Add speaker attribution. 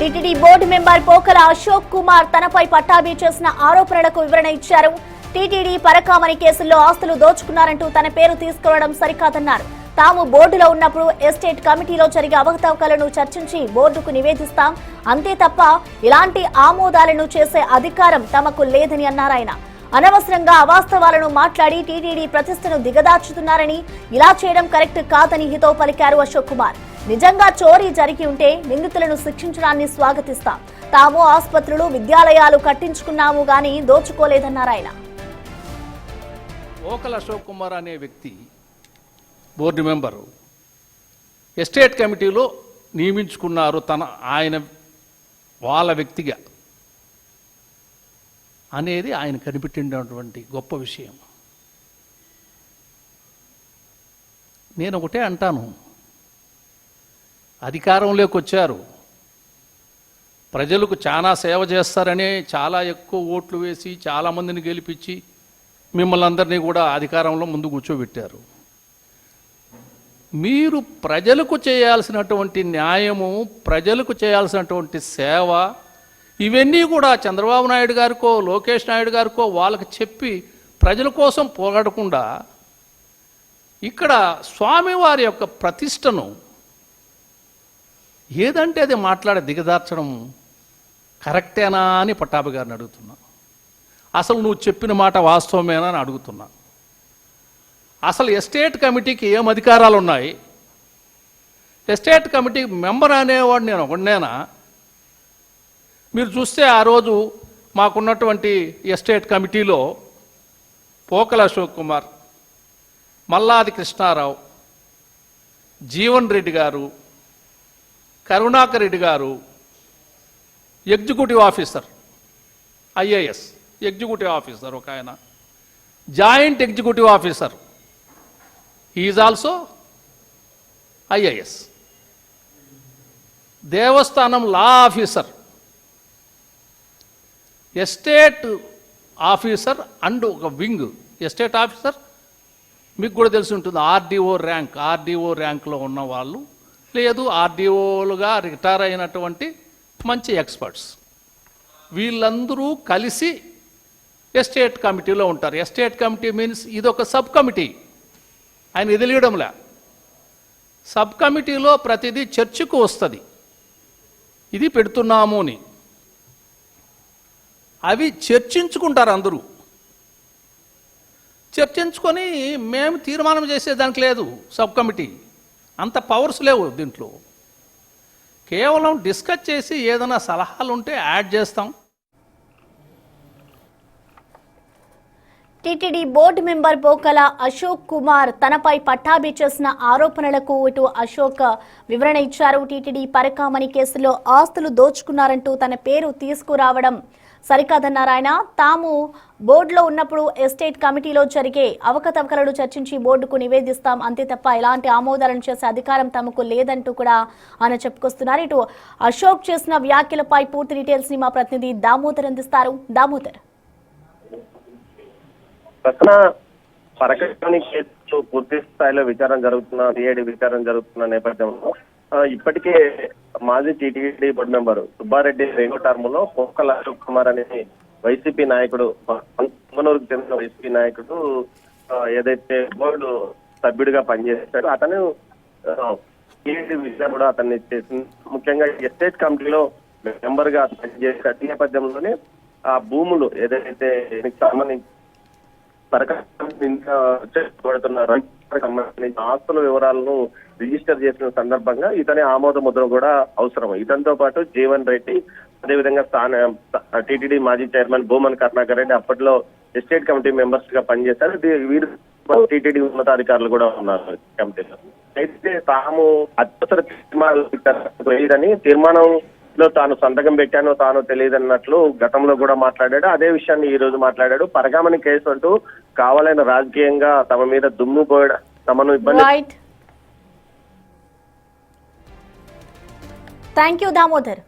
Speaker 1: TTD board member Pokala Ashok Kumar తనపై పట్టాభి చేసిన ఆరోపణలకు వివరణ ఇచ్చారు. టీటీడీ పరకామణి కేసుల్లో ఆస్తులు దోచుకున్నారంటూ తన పేరు తీసుకురావడం సరికాదన్నారు. తాము బోర్డులో ఉన్నప్పుడు ఎస్టేట్ కమిటీలో జరిగే అవకతవకలను చర్చించి బోర్డుకు నివేదిస్తాం, అంతే తప్ప ఇలాంటి ఆమోదాలను చేసే అధికారం తమకు లేదని అన్నారాయన. అనవసరంగా అవాస్తవాలను మాట్లాడి టీటీడీ ప్రతిష్టను దిగదార్చుతున్నారని, ఇలా చేయడం కరెక్ట్ కాదని హితవు పలికారు అశోక్ కుమార్. నిజంగా చోరీ జరిగి ఉంటే నిందితులను శిక్షించడాన్ని స్వాగతిస్తాం. తాము ఆసుపత్రులు, విద్యాలయాలు కట్టించుకున్నాము గాని దోచుకోలేదన్నారాయన.
Speaker 2: పోకల అశోక్ కుమార్ అనే వ్యక్తి బోర్డు మెంబరు ఎస్టేట్ కమిటీలో నియమించుకున్నారు ఆయన వాళ్ళ వ్యక్తిగా అనేది ఆయన కనిపెట్టినటువంటి గొప్ప విషయం. నేను ఒకటే అంటాను, అధికారంలోకి వచ్చారు, ప్రజలకు చాలా సేవ చేస్తారని చాలా ఎక్కువ ఓట్లు వేసి చాలామందిని గెలిపించి మిమ్మల్ని అందరినీ కూడా అధికారంలో ముందు కూర్చోబెట్టారు. మీరు ప్రజలకు చేయాల్సినటువంటి న్యాయము, ప్రజలకు చేయాల్సినటువంటి సేవ, ఇవన్నీ కూడా చంద్రబాబు నాయుడు గారికో లోకేష్ నాయుడు గారికో వాళ్ళకి చెప్పి ప్రజల కోసం పోరాడకుండా ఇక్కడ స్వామివారి యొక్క ప్రతిష్టను ఏదంటే అది మాట్లాడి దిగదార్చడం కరెక్టేనా అని పట్టాభి గారిని అడుగుతున్నా. అసలు నువ్వు చెప్పిన మాట వాస్తవమేనా అని అడుగుతున్నా. అసలు ఎస్టేట్ కమిటీకి ఏం అధికారాలు ఉన్నాయి? ఎస్టేట్ కమిటీ మెంబర్ అనేవాడు నేను ఒకనేనా? మీరు చూస్తే ఆ రోజు మాకున్నటువంటి ఎస్టేట్ కమిటీలో పోకల అశోక్ కుమార్, మల్లాది కృష్ణారావు, జీవన్ రెడ్డి గారు, కరుణాకర్ రెడ్డి గారు, executive officer IAS executive officer ఒక ఆయన, joint executive officer is also IAS, దేవస్థానం లా ఆఫీసర్, ఎస్టేట్ ఆఫీసర్ అండ్ ఒక వింగ్ ఎస్టేట్ ఆఫీసర్ మీకు కూడా తెలిసి ఉంటుంది. ఆర్డీఓ ర్యాంక్లో ఉన్న వాళ్ళు, లేదు ఆర్డీఓలుగా రిటైర్ అయినటువంటి మంచి ఎక్స్పర్ట్స్, వీళ్ళందరూ కలిసి ఎస్టేట్ కమిటీలో ఉంటారు. ఎస్టేట్ కమిటీ మీన్స్ ఇదొక సబ్ కమిటీ, ఆయన తెలియడంలే. సబ్ కమిటీలో ప్రతిదీ చర్చకు వస్తుంది, ఇది పెడుతున్నాము అని. అవి చర్చించుకుంటారు అందరూ. చర్చించుకొని మేము తీర్మానం చేసేదానికి లేదు సబ్ కమిటీ, అంత పవర్స్ లేవు దీంట్లో. కేవలం డిస్కస్ చేసి ఏదైనా సలహాలు ఉంటే యాడ్ చేస్తాం.
Speaker 1: TTD board member Pokala Ashok Kumar తనపై పట్టాభి చేసిన ఆరోపణలకు ఇటు అశోక్ వివరణ ఇచ్చారు. టీటీడీ పరకామణి కేసులో ఆస్తులు దోచుకున్నారంటూ తన పేరు తీసుకురావడం సరికాదన్నారు ఆయన. తాము బోర్డులో ఉన్నప్పుడు ఎస్టేట్ కమిటీలో జరిగే అవకతవకలను చర్చించి బోర్డుకు నివేదిస్తాం, అంతే తప్ప ఎలాంటి ఆమోదాలను చేసే అధికారం తమకు లేదంటూ కూడా ఆయన చెప్పుకొస్తున్నారు. ఇటు అశోక్ చేసిన వ్యాఖ్యలపై పూర్తి డీటెయిల్స్ ని మా ప్రతినిధి దామోదర్ అందిస్తారు. దామోదర్,
Speaker 3: ప్రశ్న పరకామణి కేసు పూర్తి స్థాయిలో విచారణ జరుగుతున్న నేపథ్యంలో ఇప్పటికే మాజీ టీటీడీ బోర్డు మెంబర్ సుబ్బారెడ్డి రెండో టర్మ్ లో పోకల అశోక్ కుమార్ అనే వైసీపీ నాయకుడు, పొంగనూరుకు చెందిన వైసీపీ నాయకుడు ఏదైతే బోర్డు సభ్యుడిగా పనిచేస్తాడో అతను టీటీడీ విచారణ కూడా అతన్ని చేసింది. ముఖ్యంగా ఎస్టేట్ కమిటీలో మెంబర్ గా పనిచేసే నేపథ్యంలోనే ఆ భూములు ఏదైతే దీనికి సంబంధించి సంబంధించిన ఆస్తుల వివరాలను రిజిస్టర్ చేసిన సందర్భంగా ఇతని ఆమోద ముద్ర కూడా అవసరం. ఇతనితో పాటు జీవన్ రెడ్డి, అదేవిధంగా టీటీడీ మాజీ చైర్మన్ భూమన్ కరుణాకర్ రెడ్డి అప్పట్లో ఎస్టేట్ కమిటీ మెంబర్స్ గా పనిచేశారు. వీరు టీటీడీ ఉన్నతాధికారులు కూడా ఉన్నారు కమిటీలో. అయితే తాము అత్యవసర తీర్మానంలో తాను సంతకం పెట్టానో తాను తెలియదన్నట్లు గతంలో కూడా మాట్లాడాడు. అదే విషయాన్ని ఈ రోజు మాట్లాడాడు. పరకామణి కేసు అంటూ కావాలని రాజకీయంగా తమ మీద దుమ్ము పోయడం, తమను ఇబ్బంది.
Speaker 1: Thank you Damodar.